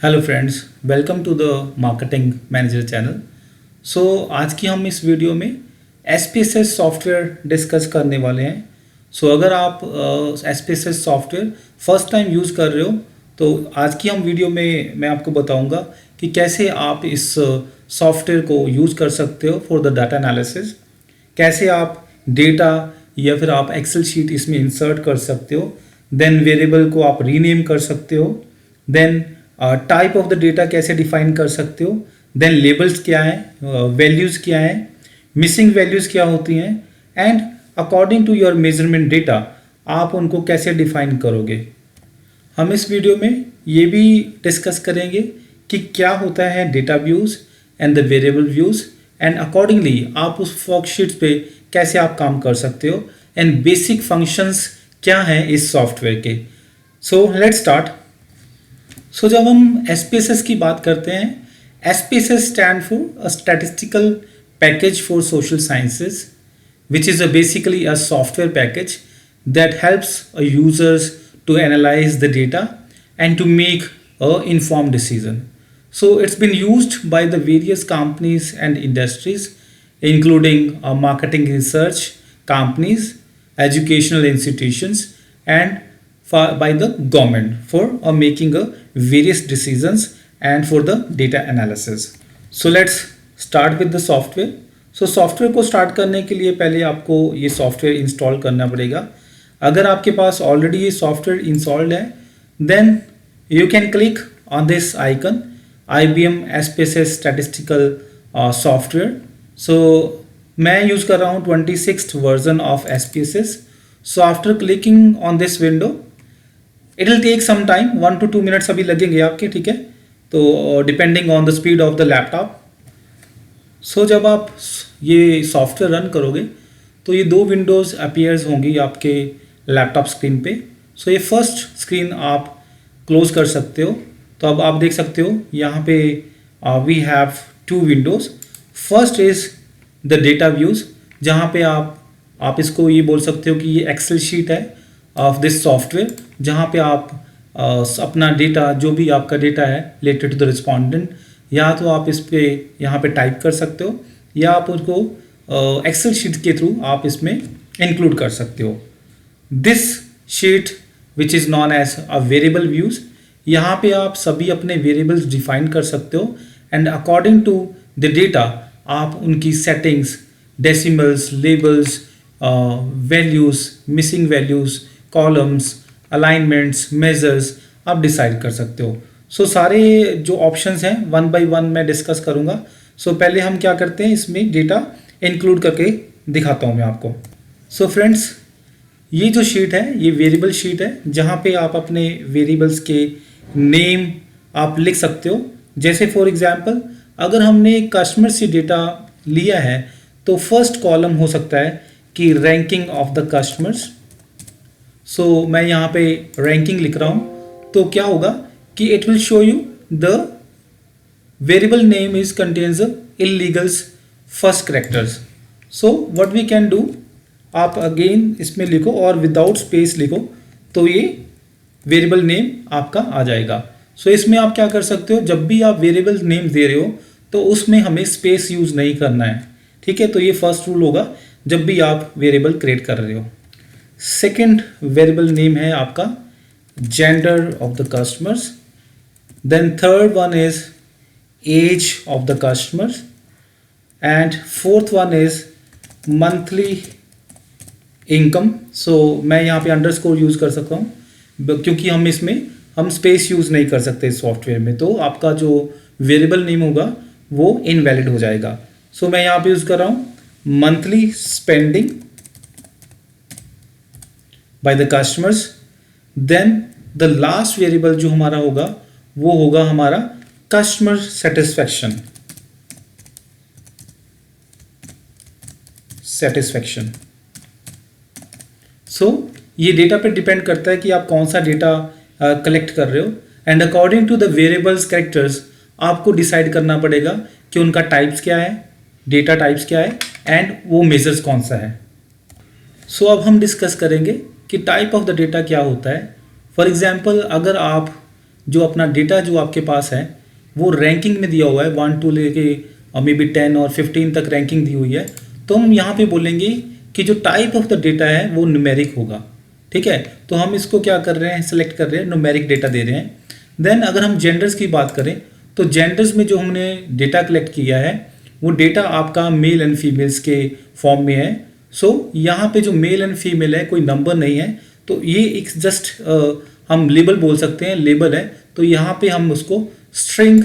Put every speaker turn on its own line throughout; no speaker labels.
Hello friends, welcome to the marketing manager channel. आज की हम इस वीडियो में SPSS सॉफ्टवेयर डिस्कस करने वाले हैं। अगर आप SPSS software first time use कर रहे हो तो आज की हम वीडियो में मैं आपको बताऊंगा कि कैसे आप इस सॉफ्टवेयर को यूज़ कर सकते हो फॉर द डाटा एनालिसिस, कैसे आप डेटा या फिर आप एक्सेल शीट इसमें इंसर्ट कर सकते हो, देन वेरिएबल को आप रीनेम कर सकते हो, then type of the data कैसे डिफाइन कर सकते हो, देन लेबल्स क्या हैं, वैल्यूज़ क्या हैं, मिसिंग वैल्यूज़ क्या होती हैं, and according to your measurement data आप उनको कैसे डिफाइन करोगे। हम इस वीडियो में ये भी डिस्कस करेंगे कि क्या होता है data views and the variable views, and accordingly आप उस वर्कशीट्स पे कैसे आप काम कर सकते हो, एंड बेसिक फंक्शंस क्या हैं इस सॉफ्टवेयर के। Let's start. जब हम SPSS की बात करते हैं, SPSS stand for statistical package for social sciences, which is basically a software package that helps users to analyze the data and to make a informed decision. It's been used by the various companies and industries, including marketing research companies, educational institutions, and by the government for making various decisions and for the data analysis. Let's start with the software. Software को start करने के लिए पहले आपको ये software install करना पड़ेगा। अगर आपके पास ऑलरेडी ये सॉफ्टवेयर इंस्टॉल्ड है, then you can click on this icon IBM SPSS statistical software. मैं यूज़ कर रहा हूँ 26th version of SPSS। After clicking on this window it will take some time, 1 to 2 minutes अभी लगेंगे आपके, ठीक है, तो depending on the speed of the laptop. जब आप ये सॉफ्टवेयर रन करोगे तो ये दो विंडोज़ अपीयर्स होंगी आपके लैपटॉप स्क्रीन पे। ये फर्स्ट स्क्रीन आप क्लोज कर सकते हो। तो अब आप देख सकते हो यहाँ पे we have two windows. First is the data views, जहाँ पे आप इसको ये बोल सकते हो कि ये एक्सेल शीट है ऑफ दिस सॉफ्टवेयर, जहाँ पे आप अपना डेटा, जो भी आपका डेटा है रिलेटेड टू द रिस्पोंडेंट, या तो आप इस पे यहाँ पे टाइप कर सकते हो या आप उसको एक्सेल शीट के थ्रू आप इसमें इंक्लूड कर सकते हो। This sheet which is known as a variable views, यहाँ पे आप सभी अपने वेरिएबल्स डिफाइन कर सकते हो, and according to the data आप उनकी settings, decimals, labels, values, missing values, columns, alignments, measures आप डिसाइड कर सकते हो। सारे जो ऑप्शंस हैं वन बाय वन मैं डिस्कस करूँगा। पहले हम क्या करते हैं, इसमें डेटा इंक्लूड करके दिखाता हूँ मैं आपको। फ्रेंड्स, ये जो शीट है ये वेरिएबल शीट है, जहाँ पे आप अपने वेरिएबल्स के नेम आप लिख सकते हो। जैसे फॉर एग्जांपल अगर हमने कस्टमर से डेटा लिया है तो फर्स्ट कॉलम हो सकता है कि रैंकिंग ऑफ द कस्टमर्स। मैं यहाँ पे रैंकिंग लिख रहा हूँ, तो क्या होगा कि it will show you the variable name is contains illegals first characters. What we can do, आप अगेन इसमें लिखो और विदाउट स्पेस लिखो, तो ये वेरिएबल नेम आपका आ जाएगा। इसमें आप क्या कर सकते हो, जब भी आप वेरिएबल नेम दे रहे हो तो उसमें हमें स्पेस यूज़ नहीं करना है, ठीक है। तो ये फर्स्ट रूल होगा जब भी आप वेरिएबल क्रिएट कर रहे हो। सेकेंड वेरिएबल नेम है आपका gender of the customers, then third one is age of the customers, and fourth one is monthly income। मैं यहाँ पे अंडरस्कोर यूज़ कर सकता हूँ क्योंकि हम स्पेस यूज़ नहीं कर सकते इस सॉफ्टवेयर में, तो आपका जो वेरिएबल नेम होगा वो इनवैलिड हो जाएगा। मैं यहाँ पे यूज़ कर रहा हूँ monthly spending by the customers. Then the last variable जो हमारा होगा वो होगा हमारा कस्टमर सेटिस्फैक्शन। ये डेटा पे डिपेंड करता है कि आप कौन सा डेटा कलेक्ट कर रहे हो, and according to the variables characters आपको डिसाइड करना पड़ेगा कि उनका टाइप्स क्या है, डेटा टाइप्स क्या है, एंड वो मेजर्स कौन सा है। अब हम डिस्कस करेंगे कि टाइप ऑफ द डेटा क्या होता है। फॉर एग्जाम्पल अगर आप जो अपना डेटा जो आपके पास है वो रैंकिंग में दिया हुआ है 1 टू लेके मे बी 10 और 15 तक रैंकिंग दी हुई है, तो हम यहाँ पे बोलेंगे कि जो टाइप ऑफ द डेटा है वो न्यूमेरिक होगा। ठीक है, तो हम इसको क्या कर रहे हैं, सेलेक्ट कर रहे हैं, न्यूमेरिक डेटा दे रहे हैं। देन अगर हम जेंडर्स की बात करें तो जेंडर्स में जो हमने डेटा कलेक्ट किया है वो डेटा आपका मेल एंड फीमेल्स के फॉर्म में है। सो यहाँ पे जो मेल एंड फीमेल है कोई नंबर नहीं है, तो ये एक जस्ट हम लेबल बोल सकते हैं, लेबल है। तो यहाँ पे हम उसको स्ट्रिंग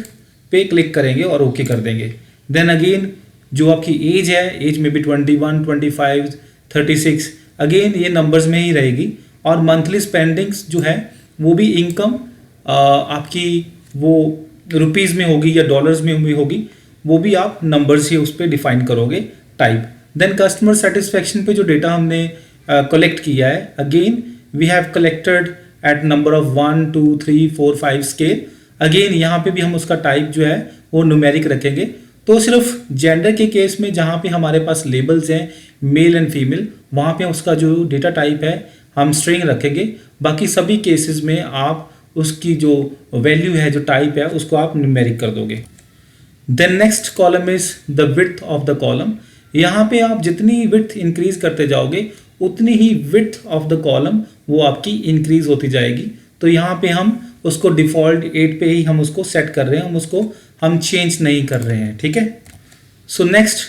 पे क्लिक करेंगे और ओके कर देंगे। देन अगेन जो आपकी एज है, एज में भी 21, 25, 36, अगेन ये नंबर्स में ही रहेगी। और मंथली स्पेंडिंग्स जो है वो भी इनकम आपकी वो रुपीज़ में होगी या डॉलर्स में भी होगी, वो भी आप नंबर्स ही उस पर डिफाइन करोगे टाइप। देन कस्टमर सेटिस्फेक्शन पे जो डेटा हमने कलेक्ट किया है, again we have collected at number of 1, 2, 3, 4, 5 scale. Again यहाँ पे भी हम उसका टाइप जो है वो न्यूमेरिक रखेंगे। तो सिर्फ जेंडर के केस में जहाँ पे हमारे पास लेबल्स हैं मेल एंड फीमेल, वहाँ पे उसका जो डेटा टाइप है हम स्ट्रिंग रखेंगे। बाकी सभी केसेस में आप उसकी जो वैल्यू है, जो टाइप है, उसको आप न्यूमेरिक कर दोगे। Then next column is the width of the column. यहाँ पे आप जितनी विड्थ इंक्रीज करते जाओगे उतनी ही विड्थ ऑफ द कॉलम वो आपकी इंक्रीज होती जाएगी। तो यहाँ पे हम उसको डिफॉल्ट 8 पे ही हम उसको सेट कर रहे हैं, हम चेंज नहीं कर रहे हैं। ठीक है, so next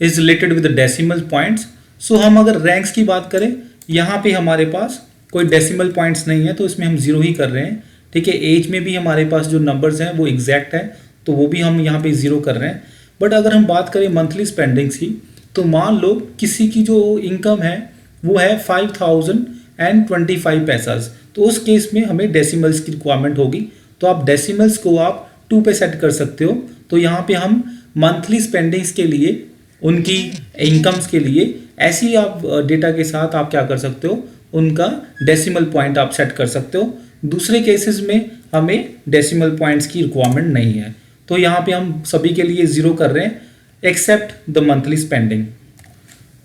is related with decimal points. So हम अगर रैंक्स की बात करें, यहाँ पे हमारे पास कोई डेसिमल पॉइंट्स नहीं है, तो इसमें हम 0 ही कर रहे हैं। ठीक है, एज में भी हमारे पास जो नंबर्स हैं वो एग्जैक्ट है, तो वो भी हम यहाँ पे 0 कर रहे हैं। बट अगर हम बात करें मंथली स्पेंडिंग्स की, तो मान लो किसी की जो इनकम है वो है 5025 पैसाज, तो उस केस में हमें डेसिमल्स की रिक्वायरमेंट होगी। तो आप डेसिमल्स को आप 2 पे सेट कर सकते हो। तो यहाँ पे हम मंथली स्पेंडिंग्स के लिए, उनकी इनकम्स के लिए ऐसी आप डेटा के साथ आप क्या कर सकते हो, उनका डेसिमल पॉइंट आप सेट कर सकते हो। दूसरे केसेस में हमें डेसिमल पॉइंट्स की रिक्वायरमेंट नहीं है, तो यहाँ पे हम सभी के लिए 0 कर रहे हैं except the monthly spending.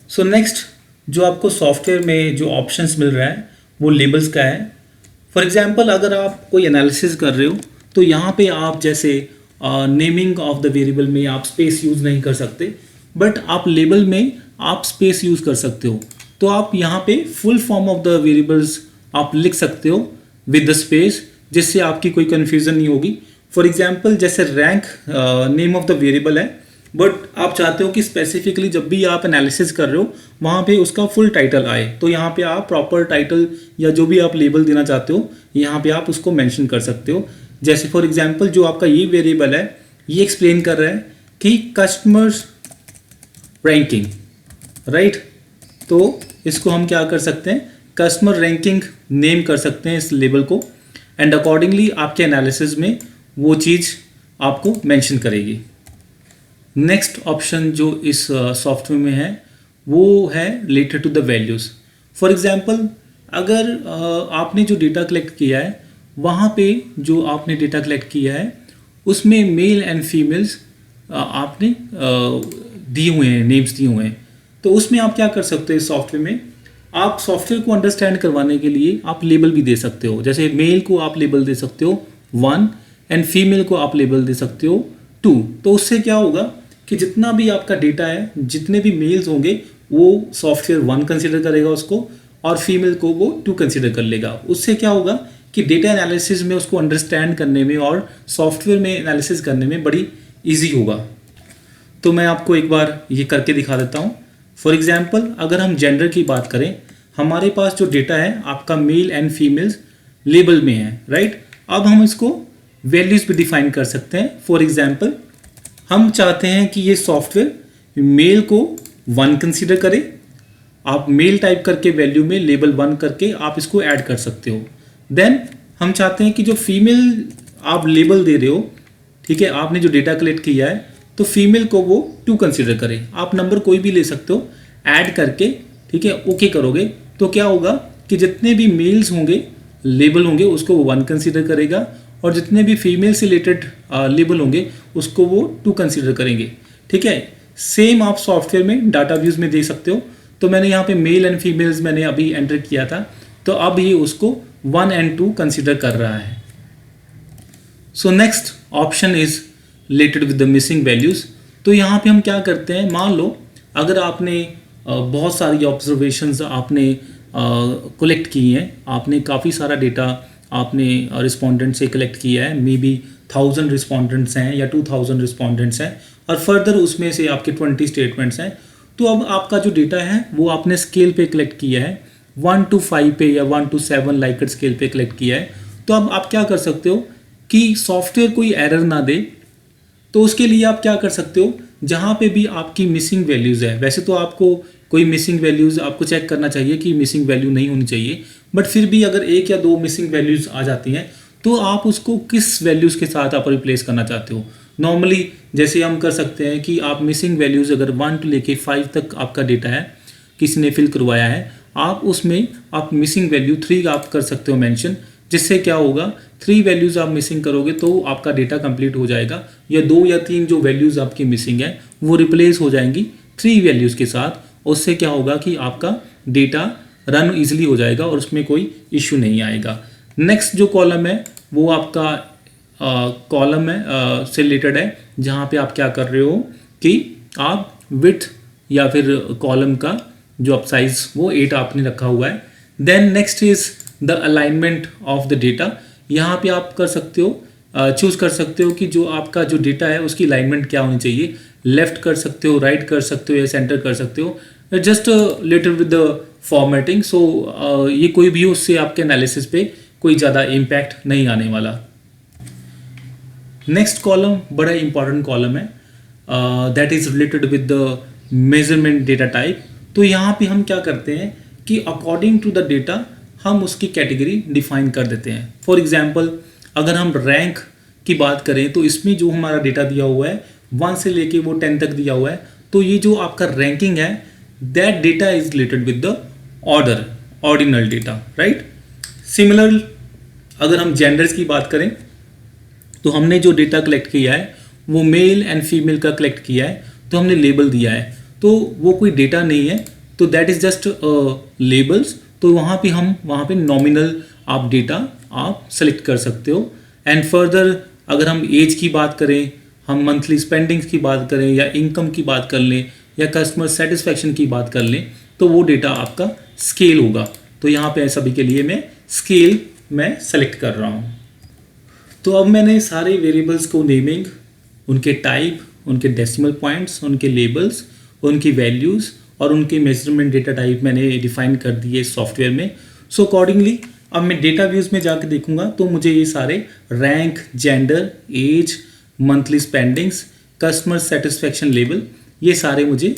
So next जो आपको सॉफ्टवेयर में जो ऑप्शंस मिल रहा है वो लेबल्स का है। फॉर एग्जांपल अगर आप कोई एनालिसिस कर रहे हो तो यहाँ पे आप जैसे नेमिंग ऑफ द वेरिएबल में आप स्पेस यूज़ नहीं कर सकते, बट आप लेबल में आप स्पेस यूज़ कर सकते हो। तो आप यहाँ पे full form of the variables आप लिख सकते हो विद द स्पेस, जिससे आपकी कोई कन्फ्यूज़न नहीं होगी। फॉर एग्जांपल जैसे rank name of the variable है, बट आप चाहते हो कि स्पेसिफिकली जब भी आप एनालिसिस कर रहे हो वहाँ पे उसका फुल टाइटल आए, तो यहाँ पे आप प्रॉपर टाइटल या जो भी आप लेबल देना चाहते हो यहाँ पे आप उसको मेंशन कर सकते हो। जैसे फॉर एग्जांपल जो आपका ये वेरिएबल है ये एक्सप्लेन कर रहा है कि कस्टमर्स रैंकिंग, राइट। तो इसको हम क्या कर सकते हैं, कस्टमर रैंकिंग नेम कर सकते हैं इस लेबल को, एंड अकॉर्डिंगली आपके एनालिसिस में वो चीज़ आपको मेंशन करेगी। नेक्स्ट ऑप्शन जो इस सॉफ्टवेयर में है वो है related to the values. For example अगर आपने जो डेटा कलेक्ट किया है वहाँ पे जो आपने डेटा कलेक्ट किया है उसमें मेल एंड फीमेल्स आपने दिए हुए हैं, नेम्स दिए हुए हैं, तो उसमें आप क्या कर सकते हो, इस सॉफ्टवेयर में आप सॉफ्टवेयर को अंडरस्टैंड करवाने के लिए आप लेबल भी दे सकते हो। जैसे मेल को आप लेबल दे सकते हो 1 एंड फीमेल को आप लेबल दे सकते हो 2। तो उससे क्या होगा कि जितना भी आपका डेटा है, जितने भी मेल्स होंगे वो सॉफ्टवेयर 1 कंसिडर करेगा उसको, और फीमेल को वो 2 कंसिडर कर लेगा। उससे क्या होगा कि डेटा एनालिसिस में उसको अंडरस्टैंड करने में और सॉफ्टवेयर में एनालिसिस करने में बड़ी ईजी होगा। तो मैं आपको एक बार ये करके दिखा देता हूँ। फॉर एग्जाम्पल अगर हम जेंडर की बात करें, हमारे पास जो डेटा है आपका मेल एंड फीमेल्स लेबल में है, राइट। अब हम इसको वैल्यूज़ भी डिफाइन कर सकते हैं। फॉर एग्जाम्पल हम चाहते हैं कि ये सॉफ्टवेयर मेल को 1 कंसीडर करे, आप मेल टाइप करके वैल्यू में लेबल 1 करके आप इसको ऐड कर सकते हो। देन हम चाहते हैं कि जो फीमेल आप लेबल दे रहे हो, ठीक है, आपने जो डेटा कलेक्ट किया है, तो फीमेल को वो 2 कंसीडर करें। आप नंबर कोई भी ले सकते हो ऐड करके, ठीक है, ओके करोगे तो क्या होगा कि जितने भी मेल्स होंगे लेबल होंगे उसको वो 1 कंसीडर करेगा, और जितने भी फीमेल से रिलेटेड लेबल होंगे उसको वो 2 कंसीडर करेंगे। ठीक है, सेम आप सॉफ्टवेयर में डाटा व्यूज में दे सकते हो। तो मैंने यहाँ पे मेल एंड फीमेल्स मैंने अभी एंटर किया था, तो अब ये उसको 1 and 2 कंसीडर कर रहा है। So next option is related with the missing values. तो यहाँ पे हम क्या करते हैं, मान लो अगर आपने बहुत सारी ऑब्जर्वेशंस आपने कलेक्ट की हैं, आपने काफ़ी सारा डेटा आपने रिस्पोंडेंट से कलेक्ट किया है, मे बी 1000 रिस्पोंडेंट्स हैं या 2000 रिस्पोंडेंट्स हैं, और फर्दर उसमें से आपके 20 स्टेटमेंट्स हैं। तो अब आपका जो डेटा है वो आपने स्केल पे कलेक्ट किया है, 1 to 5 पे या 1 to 7 लाइकर्ट स्केल पे कलेक्ट किया है। तो अब आप क्या कर सकते हो कि सॉफ्टवेयर कोई एरर ना दे, तो उसके लिए आप क्या कर सकते हो, जहाँ पे भी आपकी मिसिंग वैल्यूज़ है, वैसे तो आपको कोई मिसिंग वैल्यूज़ आपको चेक करना चाहिए कि मिसिंग वैल्यू नहीं होनी चाहिए, बट फिर भी अगर 1 या 2 मिसिंग वैल्यूज़ आ जाती हैं तो आप उसको किस वैल्यूज़ के साथ आप रिप्लेस करना चाहते हो। नॉर्मली जैसे हम कर सकते हैं कि आप मिसिंग वैल्यूज़ अगर 1 to लेके 5 तक आपका डेटा है, किसी ने फिल करवाया है, आप उसमें आप मिसिंग वैल्यू 3 आप कर सकते हो मेंशन, जिससे क्या होगा 3 वैल्यूज़ आप मिसिंग करोगे तो आपका डेटा कंप्लीट हो जाएगा, या 2 या 3 जो वैल्यूज़ आपकी मिसिंग है वो रिप्लेस हो जाएंगी 3 वैल्यूज़ के साथ। उससे क्या होगा कि आपका डेटा रन ईजिली हो जाएगा और उसमें कोई इश्यू नहीं आएगा। नेक्स्ट जो कॉलम है वो आपका कॉलम है से रिलेटेड है, जहाँ पे आप क्या कर रहे हो कि आप विड्थ या फिर कॉलम का जो आप साइज वो 8 आपने रखा हुआ है। Then next is the alignment of the data. यहाँ पे आप कर सकते हो, चूज कर सकते हो कि जो आपका जो डेटा है उसकी अलाइनमेंट क्या होनी चाहिए, लेफ्ट कर सकते हो, राइट कर सकते हो या सेंटर कर सकते हो, just related with the formatting. So ये कोई भी उससे आपके एनालिसिस पे कोई ज़्यादा इम्पैक्ट नहीं आने वाला। नेक्स्ट कॉलम बड़ा इंपॉर्टेंट कॉलम है, that is related with the measurement data type. तो यहाँ पे हम क्या करते हैं कि अकॉर्डिंग टू द डेटा हम उसकी कैटेगरी डिफाइन कर देते हैं। फॉर एग्जांपल अगर हम रैंक की बात करें तो इसमें जो हमारा डेटा दिया हुआ है 1 से लेके वो 10 तक दिया हुआ है, तो ये जो आपका रैंकिंग है that data is related with the order, ordinal data, right. Similar अगर हम जेंडर्स की बात करें तो हमने जो डेटा कलेक्ट किया है वो मेल एंड फीमेल का कलेक्ट किया है, तो हमने लेबल दिया है, तो वो कोई डेटा नहीं है, तो दैट इज जस्ट लेबल्स। तो वहाँ पे नॉमिनल आप डेटा आप सेलेक्ट कर सकते हो। एंड फर्दर अगर हम एज की बात करें, हम मंथली स्पेंडिंग्स की बात करें या इनकम की बात कर लें या कस्टमर सेटिस्फेक्शन की बात कर लें, तो वो डेटा आपका स्केल होगा। तो यहाँ पे सभी के लिए मैं स्केल में सेलेक्ट कर रहा हूँ। तो अब मैंने सारे वेरिएबल्स को नेमिंग, उनके टाइप, उनके डेसिमल पॉइंट्स, उनके लेबल्स, उनकी वैल्यूज़ और उनके मेजरमेंट डेटा टाइप मैंने डिफाइन कर दिए सॉफ्टवेयर में। सो अकॉर्डिंगली अब मैं डेटा व्यूज़ में जाकर देखूंगा तो मुझे ये सारे rank, gender, age, monthly spendings, customer satisfaction level, ये सारे मुझे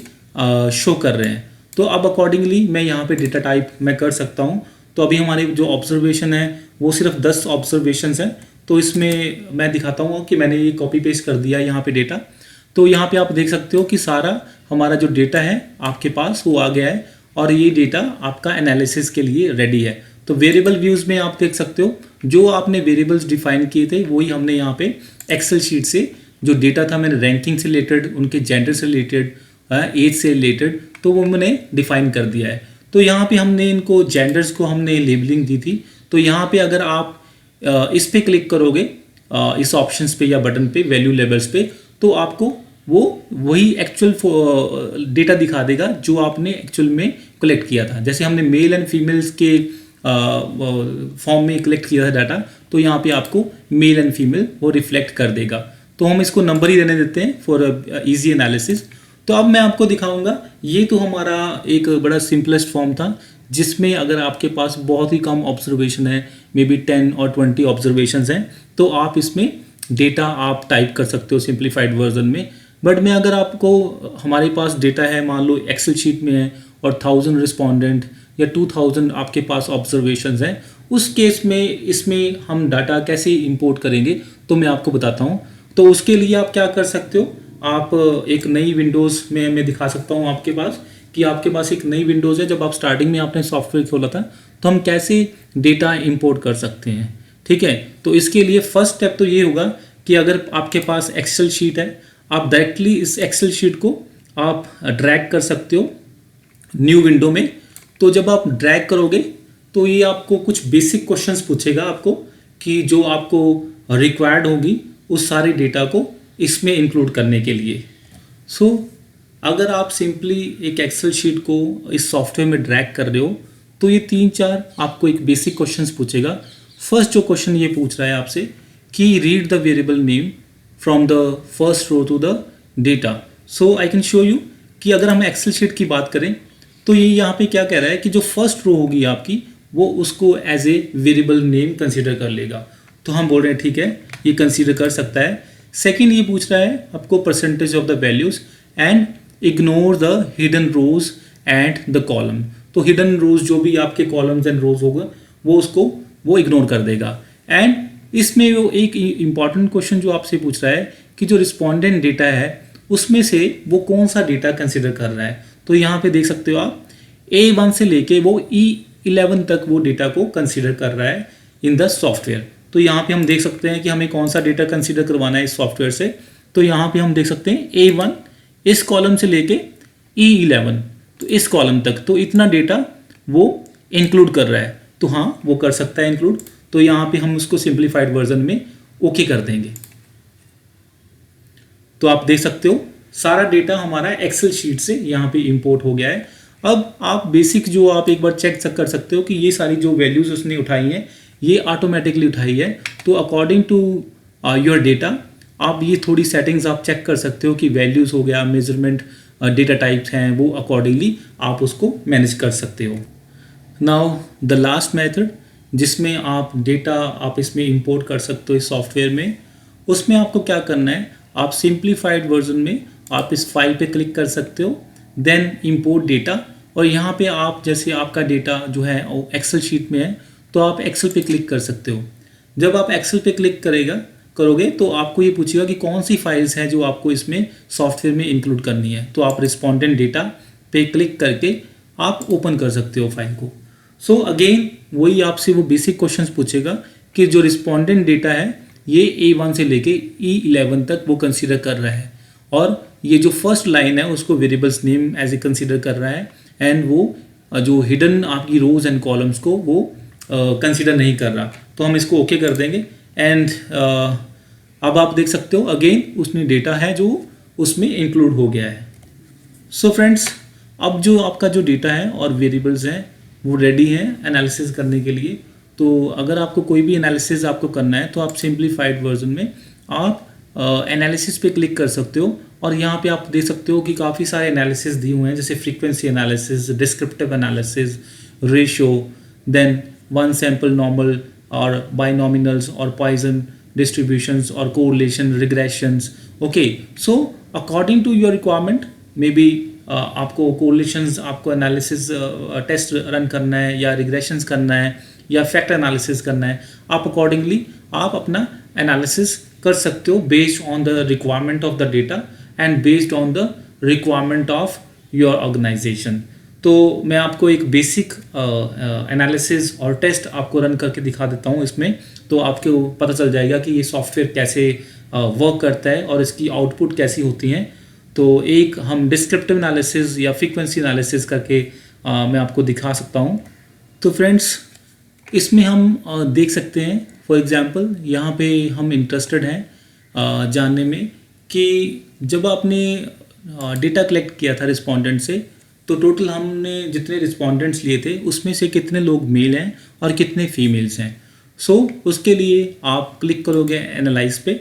शो कर रहे हैं। तो अब अकॉर्डिंगली मैं यहाँ पे डेटा टाइप मैं कर सकता हूँ। तो अभी हमारे जो ऑब्जर्वेशन है वो सिर्फ 10 ऑब्जर्वेशंस हैं, तो इसमें मैं दिखाता हूँ कि मैंने ये कॉपी पेस्ट कर दिया यहाँ पे डेटा। तो यहाँ पे आप देख सकते हो कि सारा हमारा जो डेटा है आपके पास वो आ गया है और ये डेटा आपका एनालिसिस के लिए रेडी है। तो वेरिएबल व्यूज़ में आप देख सकते हो जो आपने वेरिएबल्स डिफाइन किए थे वही हमने यहाँ पे एक्सेल शीट से जो डेटा था मैंने रैंकिंग से रिलेटेड, उनके जेंडर से रिलेटेड, एज से रिलेटेड, तो वो मैंने डिफाइन कर दिया है। तो यहाँ पे हमने इनको जेंडर्स को हमने लेबलिंग दी थी। तो यहाँ पे अगर आप इस पे क्लिक करोगे इस ऑप्शंस पे या बटन पे वैल्यू लेवल्स पे, तो आपको वो वही एक्चुअल डेटा दिखा देगा जो आपने एक्चुअल में कलेक्ट किया था। जैसे हमने मेल एंड फीमेल्स के फॉर्म में कलेक्ट किया था डाटा, तो यहाँ पे आपको मेल एंड फीमेल वो रिफ्लेक्ट कर देगा। तो हम इसको नंबर ही देने देते हैं फॉर इजी एनालिसिस। तो अब मैं आपको दिखाऊंगा, ये तो हमारा एक बड़ा सिंपलेस्ट फॉर्म था जिसमें अगर आपके पास बहुत ही कम ऑब्जर्वेशन है, मे बी 10 और 20 ऑब्जर्वेशंस हैं, तो आप इसमें डेटा आप टाइप कर सकते हो सिंप्लीफाइड वर्जन में। बट मैं अगर आपको हमारे पास डेटा है मान लो एक्सेल शीट में है और 1000 रिस्पोंडेंट या 2000 आपके पास ऑब्जर्वेशंस हैं, उस केस में इसमें हम डाटा कैसे इंपोर्ट करेंगे तो मैं आपको बताता हूँ। तो उसके लिए आप क्या कर सकते हो, आप एक नई विंडोज़ में मैं दिखा सकता हूँ आपके पास कि आपके पास एक नई विंडोज़ है। जब आप स्टार्टिंग में आपने सॉफ्टवेयर खोला था तो हम कैसे डेटा इंपोर्ट कर सकते हैं, ठीक है। तो इसके लिए फर्स्ट स्टेप तो ये होगा कि अगर आपके पास एक्सेल शीट है, आप डायरेक्टली इस एक्सेल शीट को आप ड्रैग कर सकते हो न्यू विंडो में। तो जब आप ड्रैग करोगे तो ये आपको कुछ बेसिक क्वेश्चंस पूछेगा आपको कि जो आपको रिक्वायर्ड होगी उस सारे डेटा को इसमें इंक्लूड करने के लिए। सो अगर आप सिंपली एक एक्सेल शीट को इस सॉफ्टवेयर में ड्रैग कर रहे हो तो ये 3-4 आपको एक बेसिक क्वेश्चंस पूछेगा। फर्स्ट जो क्वेश्चन ये पूछ रहा है आपसे कि read the variable name from the first row to the data. So I can show you कि अगर हम एक्सेल शीट की बात करें तो ये यहाँ पे क्या कह रहा है कि जो फर्स्ट रो होगी आपकी वो उसको as a variable name consider कर लेगा। तो हम बोल रहे हैं ठीक है, ये कंसीडर कर सकता है। सेकंड ये पूछ रहा है आपको percentage of the values and ignore the hidden rows and the column. तो हिडन रोज जो भी आपके कॉलम्स एंड रोज होगा वो इग्नोर कर देगा। एंड इसमें वो एक इम्पॉर्टेंट क्वेश्चन जो आपसे पूछ रहा है कि जो रिस्पॉन्डेंट डेटा है उसमें से वो कौन सा डेटा कंसिडर कर रहा है। तो यहाँ पे देख सकते हो आप A1 से लेके वो E11 तक वो डेटा को कंसिडर कर रहा है इन द सॉफ्टवेयर। तो यहाँ पे हम देख सकते हैं कि हमें कौन सा डेटा कंसिडर करवाना है इस सॉफ्टवेयर से। तो यहाँ पे हम देख सकते हैं A1 इस कॉलम से लेके E11 तो इस कॉलम तक, तो इतना डेटा वो इंक्लूड कर रहा है। तो हाँ, वो कर सकता है इंक्लूड। तो यहाँ पे हम उसको सिंप्लीफाइड वर्जन में ओके कर देंगे। तो आप देख सकते हो सारा डेटा हमारा एक्सेल शीट से यहाँ पे इंपोर्ट हो गया है। अब आप बेसिक जो आप एक बार चेक कर सकते हो कि ये सारी जो वैल्यूज उसने उठाई हैं ये ऑटोमेटिकली उठाई है। तो अकॉर्डिंग टू योर डेटा आप ये थोड़ी सेटिंग्स आप चेक कर सकते हो कि वैल्यूज हो गया, मेजरमेंट डेटा टाइप्स हैं, वो अकॉर्डिंगली आप उसको मैनेज कर सकते हो। नाउ द लास्ट मेथड जिसमें आप डेटा आप इसमें इंपोर्ट कर सकते हो इस सॉफ्टवेयर में, उसमें आपको क्या करना है, आप सिंप्लीफाइड वर्जन में आप इस फाइल पे क्लिक कर सकते हो, देन इंपोर्ट डेटा। और यहाँ पे आप जैसे आपका डेटा जो है एक्सेल शीट में है तो आप एक्सेल पे क्लिक कर सकते हो। जब आप एक्सेल पे क्लिक करोगे तो आपको ये पूछेगा कि कौन सी फाइल्स हैं जो आपको इसमें सॉफ्टवेयर में इंक्लूड करनी है। तो आप रिस्पॉन्डेंट डेटा पे क्लिक करके आप ओपन कर सकते हो फाइल को। सो अगेन वही आपसे वो बेसिक क्वेश्चंस पूछेगा कि जो रिस्पॉन्डेंट डेटा है ये A1 से लेके E11 तक वो कंसीडर कर रहा है, और ये जो फर्स्ट लाइन है उसको variables name as a consider कर रहा है, एंड वो जो हिडन आपकी रोज एंड कॉलम्स को वो कंसीडर नहीं कर रहा। तो हम इसको ओके कर देंगे। एंड अब आप देख सकते हो अगेन उसमें डेटा है जो उसमें इंक्लूड हो गया है। सो फ्रेंड्स, अब जो आपका जो डेटा है और वेरिएबल्स हैं वो रेडी हैं एनालिसिस करने के लिए। तो अगर आपको कोई भी एनालिसिस आपको करना है तो आप सिंप्लीफाइड वर्जन में आप एनालिसिस पे क्लिक कर सकते हो, और यहाँ पे आप देख सकते हो कि काफ़ी सारे एनालिसिस दिए हुए हैं, जैसे frequency analysis, descriptive analysis, ratio, then one sample normal और बाइनॉमिनल्स और पॉइजन डिस्ट्रीब्यूशंस और correlation, regressions. Okay, so according to your requirement may be आपको कोरिलेशंस, आपको एनालिसिस टेस्ट रन करना है या रिग्रेशंस करना है या फैक्ट एनालिसिस करना है, आप अकॉर्डिंगली आप अपना एनालिसिस कर सकते हो based on the requirement of the data and based on the requirement of your organisation. तो मैं आपको एक बेसिक एनालिसिस और टेस्ट आपको रन करके दिखा देता हूँ इसमें, तो आपको पता चल जाएगा कि ये सॉफ्टवेयर कैसे वर्क करता है और इसकी आउटपुट कैसी होती हैं। तो एक हम डिस्क्रिप्टिव एनालिसिस या फ्रीक्वेंसी एनालिसिस करके मैं आपको दिखा सकता हूँ। तो फ्रेंड्स, इसमें हम देख सकते हैं, फॉर एग्जांपल यहाँ पे हम इंटरेस्टेड हैं जानने में कि जब आपने डेटा कलेक्ट किया था रिस्पोंडेंट से, तो टोटल हमने जितने रिस्पोंडेंट्स लिए थे उसमें से कितने लोग मेल हैं और कितने फीमेल्स हैं। सो उसके लिए आप क्लिक करोगे एनालाइज पे,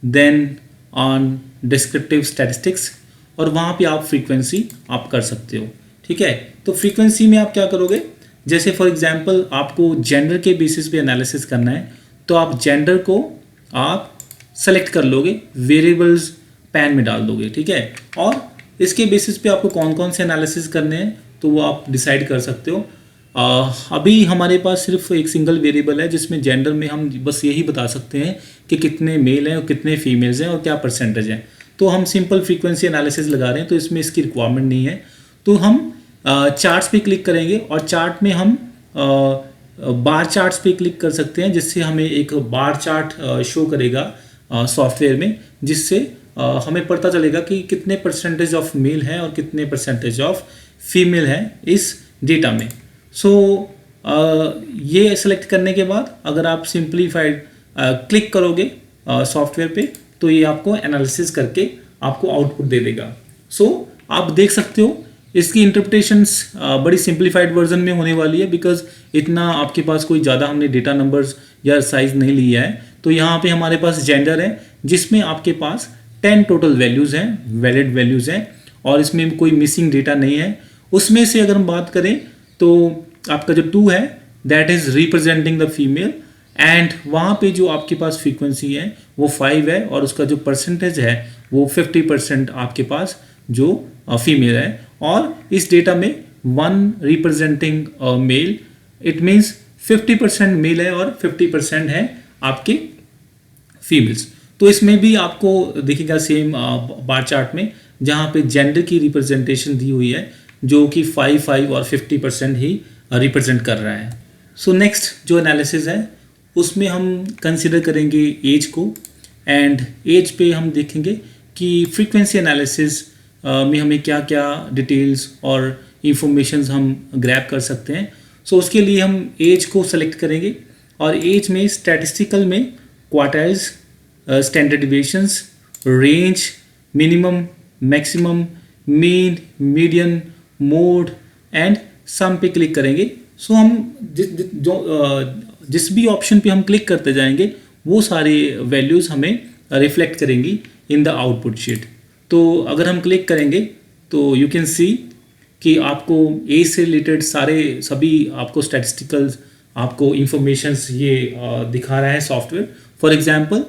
देन ऑन डिस्क्रिप्टिव स्टैटिस्टिक्स, और वहाँ पे आप फ्रीक्वेंसी आप कर सकते हो। ठीक है, तो फ्रीक्वेंसी में आप क्या करोगे, जैसे फॉर एग्जांपल आपको जेंडर के बेसिस पे एनालिसिस करना है तो आप जेंडर को आप सेलेक्ट कर लोगे, वेरिएबल्स पैन में डाल दोगे। ठीक है, और इसके बेसिस पे आपको कौन कौन से एनालिसिस करने हैं तो वो आप डिसाइड कर सकते हो। अभी हमारे पास सिर्फ एक सिंगल वेरिएबल है जिसमें जेंडर में हम बस यही बता सकते हैं कि कितने मेल हैं और कितने फीमेल्स हैं और क्या परसेंटेज है। तो हम सिंपल फ्रीक्वेंसी एनालिसिस लगा रहे हैं तो इसमें इसकी रिक्वायरमेंट नहीं है। तो हम चार्ट्स पे क्लिक करेंगे और चार्ट में हम बार चार्ट्स पे क्लिक कर सकते हैं, जिससे हमें एक बार चार्ट शो करेगा सॉफ्टवेयर में, जिससे हमें पता चलेगा कि कितने परसेंटेज ऑफ मेल हैं और कितने परसेंटेज ऑफ फीमेल हैं इस डेटा में। सो ये सेलेक्ट करने के बाद अगर आप सिंप्लीफाइड क्लिक करोगे सॉफ्टवेयर पे तो ये आपको एनालिसिस करके आपको आउटपुट दे देगा। सो आप देख सकते हो इसकी इंटरप्रिटेशंस बड़ी सिंप्लीफाइड वर्जन में होने वाली है, बिकॉज इतना आपके पास कोई ज़्यादा हमने डेटा नंबर्स या साइज नहीं लिया है। तो यहाँ पे हमारे पास जेंडर है जिसमें आपके पास 10 टोटल वैल्यूज़ हैं, वैलिड वैल्यूज़ हैं, और इसमें कोई मिसिंग डेटा नहीं है। उसमें से अगर हम बात करें तो आपका जो 2 है that is representing the female, and वहाँ पे जो आपके पास फ्रीक्वेंसी है वो 5 है, और उसका जो परसेंटेज है वो 50% आपके पास जो फीमेल है। और इस डेटा में 1 representing male, it means 50% male है और 50% है आपके फीमेल्स। तो इसमें भी आपको दिखेगा सेम बार चार्ट में, जहाँ पे जेंडर की रिप्रेजेंटेशन दी हुई है जो कि 5 और 50% ही रिप्रेजेंट कर रहा है। सो नेक्स्ट जो एनालिसिस है उसमें हम कंसिडर करेंगे एज को, एंड एज पे हम देखेंगे कि फ्रीक्वेंसी एनालिसिस में हमें क्या क्या डिटेल्स और इंफॉर्मेशंस हम ग्रैब कर सकते हैं। सो उसके लिए हम एज को सेलेक्ट करेंगे, और एज में स्टैटिस्टिकल में quartiles, standard deviations, range, minimum, maximum, mean, median, mode and sum पे क्लिक करेंगे। सो हम जिस भी ऑप्शन पे हम क्लिक करते जाएंगे वो सारे वैल्यूज़ हमें रिफ्लेक्ट करेंगी इन द आउटपुट शीट। तो अगर हम क्लिक करेंगे तो यू कैन सी कि आपको एज से रिलेटेड सभी आपको स्टैटिस्टिकल्स, आपको इंफॉर्मेशंस ये दिखा रहा है software. For example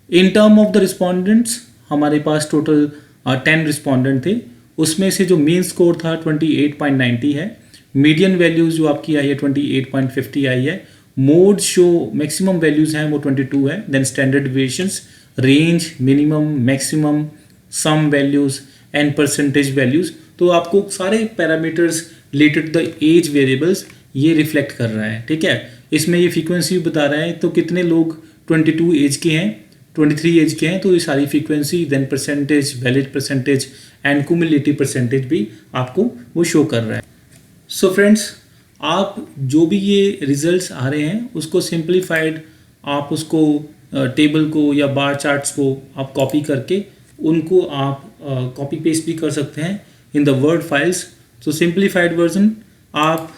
in term of the respondents हमारे पास टोटल 10 रिस्पोंडेंट थे, उसमें से जो मेन स्कोर था 28.90 है, मीडियन वैल्यूज़ जो आपकी आई है 28.50 आई है, मोड जो मैक्सिमम वैल्यूज़ हैं वो 22 है, then standard deviations, range, minimum, maximum, sum values and percentage values. तो आपको सारे parameters related the age variables ये रिफ्लेक्ट कर रहा है, ठीक है। इसमें ये फ्रीक्वेंसी भी बता रहा है, तो कितने लोग 22 एज के हैं, 23 एज के हैं, तो ये सारी frequency, then percentage, valid percentage and cumulative percentage भी आपको वो शो कर रहा है। सो फ्रेंड्स, आप जो भी ये रिजल्ट्स आ रहे हैं उसको सिंप्लीफाइड आप उसको टेबल को या बार चार्ट्स को आप कॉपी करके उनको आप कॉपी पेस्ट भी कर सकते हैं in the word files. So simplified version आप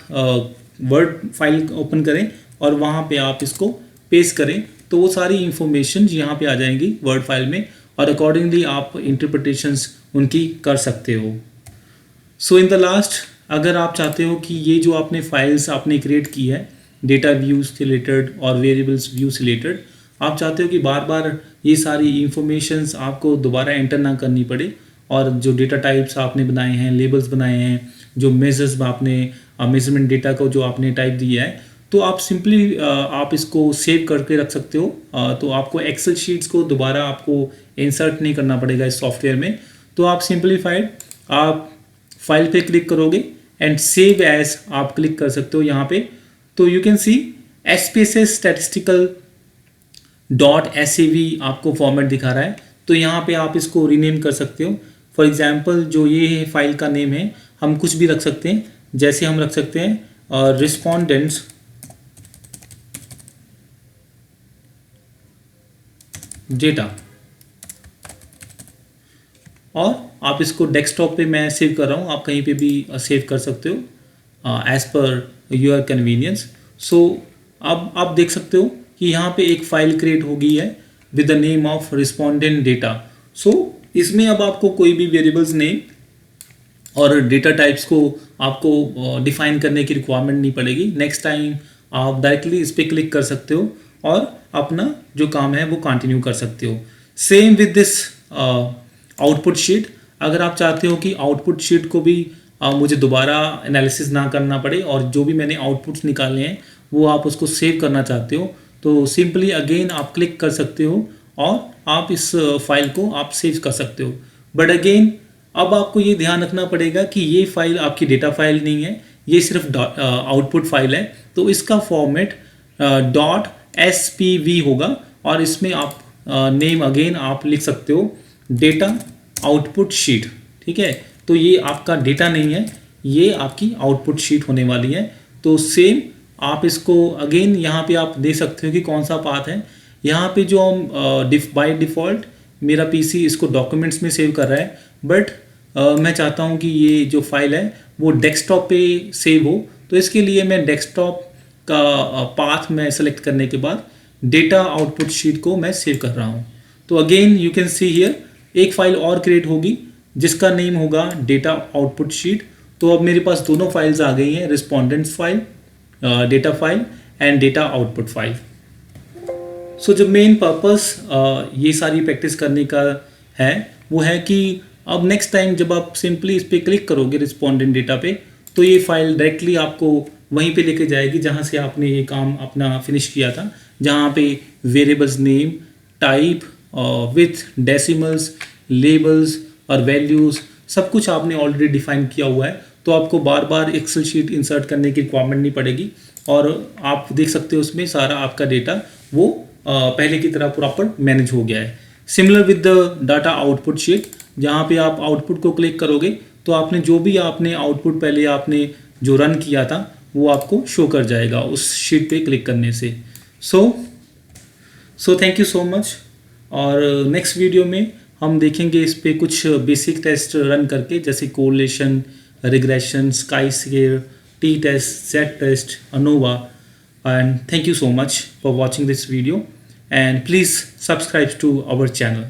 वर्ड फाइल ओपन करें और वहाँ पे आप इसको पेस्ट करें तो वो सारी इंफॉर्मेशन यहाँ पे आ जाएंगी वर्ड फाइल में, और अकॉर्डिंगली आप इंटरप्रिटेशंस उनकी कर सकते हो। सो इन द लास्ट, अगर आप चाहते हो कि ये जो आपने फाइल्स आपने क्रिएट की है डेटा व्यूज़ से रिलेटेड और वेरिएबल्स व्यू से रिलेटेड, आप चाहते हो कि बार बार ये सारी इंफॉर्मेशंस आपको दोबारा एंटर ना करनी पड़े, और जो डेटा टाइप्स आपने बनाए हैं, लेबल्स बनाए हैं, जो मेजर्स आपने मेजरमेंट डेटा को जो आपने टाइप दिया है, तो आप सिंपली आप इसको सेव करके रख सकते हो। तो आपको एक्सेल शीट्स को दोबारा आपको इंसर्ट नहीं करना पड़ेगा इस सॉफ्टवेयर में। तो आप सिंप्लीफाइड आप फाइल पे क्लिक करोगे एंड सेव एज आप क्लिक कर सकते हो यहाँ पे। तो you can see SPSS statistical .sav आपको फॉर्मेट दिखा रहा है, तो यहाँ पे आप इसको रीनेम कर सकते हो। फॉर एग्जांपल जो ये फाइल का नेम है हम कुछ भी रख सकते हैं, जैसे हम रख सकते हैं रिस्पोंडेंट्स डेटा, और आप इसको डेस्कटॉप पे मैं सेव कर रहा हूँ, आप कहीं पे भी सेव कर सकते हो एज पर योर कन्वीनियंस। सो अब आप देख सकते हो कि यहाँ पे एक फाइल क्रिएट हो गई है with the name of respondent data. So इसमें अब आपको कोई भी वेरिएबल्स नेम और डेटा टाइप्स को आपको डिफाइन करने की रिक्वायरमेंट नहीं पड़ेगी। नेक्स्ट टाइम आप डायरेक्टली इस पर क्लिक कर सकते हो और अपना जो काम है वो कंटिन्यू कर सकते हो। Same with this output sheet, अगर आप चाहते हो कि आउटपुट शीट को भी मुझे दोबारा एनालिसिस ना करना पड़े और जो भी मैंने आउटपुट्स निकाले हैं वो आप उसको सेव करना चाहते हो, तो सिंपली अगेन आप क्लिक कर सकते हो और आप इस फाइल को आप सेव कर सकते हो। बट अगेन अब आपको ये ध्यान रखना पड़ेगा कि ये फाइल आपकी डेटा फाइल नहीं है, ये सिर्फ आउटपुट फाइल है, तो इसका फॉर्मेट .spv होगा, और इसमें आप नेम अगेन आप लिख सकते हो डेटा आउटपुट शीट, ठीक है। तो ये आपका डेटा नहीं है, ये आपकी आउटपुट शीट होने वाली है। तो सेम आप इसको अगेन यहाँ पे आप दे सकते हो कि कौन सा पाथ है। यहाँ पे जो हम बाय डिफ़ॉल्ट मेरा पीसी इसको डॉक्यूमेंट्स में सेव कर रहा है, बट मैं चाहता हूँ कि ये जो फाइल है वो डेस्कटॉप पे सेव हो। तो इसके लिए मैं डेस्कटॉप का पाथ में सेलेक्ट करने के बाद डेटा आउटपुट शीट को मैं सेव कर रहा हूँ। तो again you can see here एक फाइल और क्रिएट होगी जिसका नेम होगा डेटा आउटपुट शीट। तो अब मेरे पास दोनों फाइल्स आ गई हैं, respondents file, data file and data output file. So जो मेन पर्पस ये सारी प्रैक्टिस करने का है वो है कि अब नेक्स्ट टाइम जब आप सिंपली इस पर क्लिक करोगे रिस्पॉन्डेंट डेटा पे, तो ये फाइल डायरेक्टली आपको वहीं पे लेके जाएगी जहाँ से आपने ये काम अपना फिनिश किया था, जहाँ पे variables name, type, with decimals, labels और वैल्यूज़ सब कुछ आपने ऑलरेडी डिफाइन किया हुआ है। तो आपको बार बार एक्सेल शीट इंसर्ट करने की रिक्वायरमेंट नहीं पड़ेगी और आप देख सकते हो उसमें सारा आपका डेटा वो पहले की तरह प्रॉपर मैनेज हो गया है। Similar with the data output sheet, जहाँ पे आप आउटपुट को क्लिक करोगे तो आपने जो भी आपने आउटपुट पहले आपने जो रन किया था वो आपको शो कर जाएगा उस शीट पे क्लिक करने से। So thank you so much. और नेक्स्ट वीडियो में हम देखेंगे इस पे कुछ बेसिक टेस्ट रन करके, जैसे correlation, regression, chi square, T test, Z test, ANOVA. And thank you so much for watching this video, and please subscribe to our channel.